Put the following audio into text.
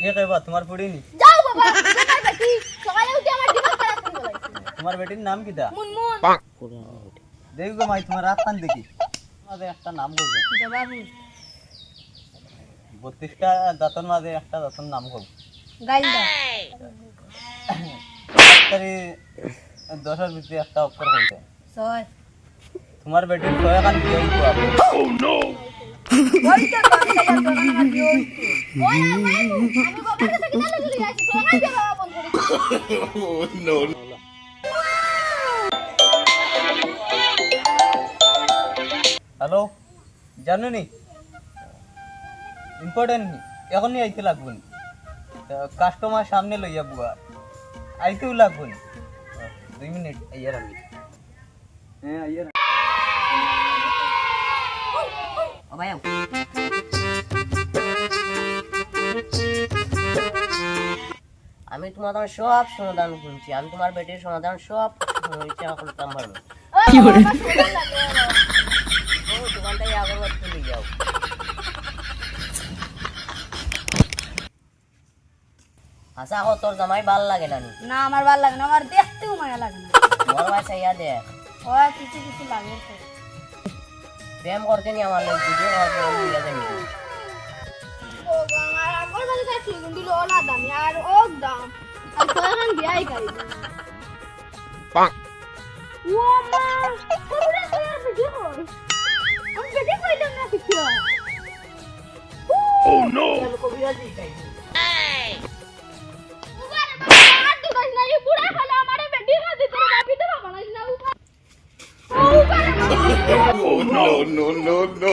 ये कहबा তোমার পড়িনি যাও বাবা তোমার বেটি সকালে উঠে আমার দিমাগ খারাপ করে দিলাইছে তোমার বেটির নাম কিটা মুনমুন দেখো গো মাই তোমার রাত কান দেখি মাঝে একটা নাম বলবে বাবু 32টা দাঁতন মাঝে একটা দাঁতন নাম কব গাইন্দা তারি 10 এর ভিতরে একটা অক্ষর বলতে ছয় তোমার বেটির ছয় কান কি হইতো আপনি ও নো বলতে পারি না আমার বিয়ে হইছে ওই আমি বাবার কাছে কিনা লাগলি আছি তো না দিয়ে বাবা ফোন করি ও নো হ্যালো জানো নি ইম্পর্টেন্ট নি এখনই আইতে লাগবে নি কাস্টমার সামনে লইয়া বুয়া আইতেও লাগবে নি 2 মিনিট আইয়ার আমি হ্যাঁ আইয়ার ও ভাই আমি তোমার সব সমাধান করছি আমি তোমার বেটির সমাধান সব ইচ্ছা করতাম পারবো কি করে লাগে ও দোকান থেকে আগরবাতি নিয়ে যাও আশা কর তোর জামাই ভাল লাগে না না আমার ভালো লাগে না আমার দেখতেও মায়া লাগে না তোমার ভাই চাইয়া দে ও কিছু কিছু লাগে তো প্রেম করতে নি আমার লোক ভিডিও কল দিয়ে যাবি ও আমার আগর বারে যাচ্ছি কিন্তু ওলা দাম আর ও দাম আর তো এখন বিয়াই করি ও মা পুরা তোর ভিডিও আমি ভিডিও কইলাম না কিছু ও নো কবিরাজি চাই আর তো গাছ না এই বুড়া খালা আমারে বেটি না দিতে বাপি তো বাবা না না ও নো নো নো নো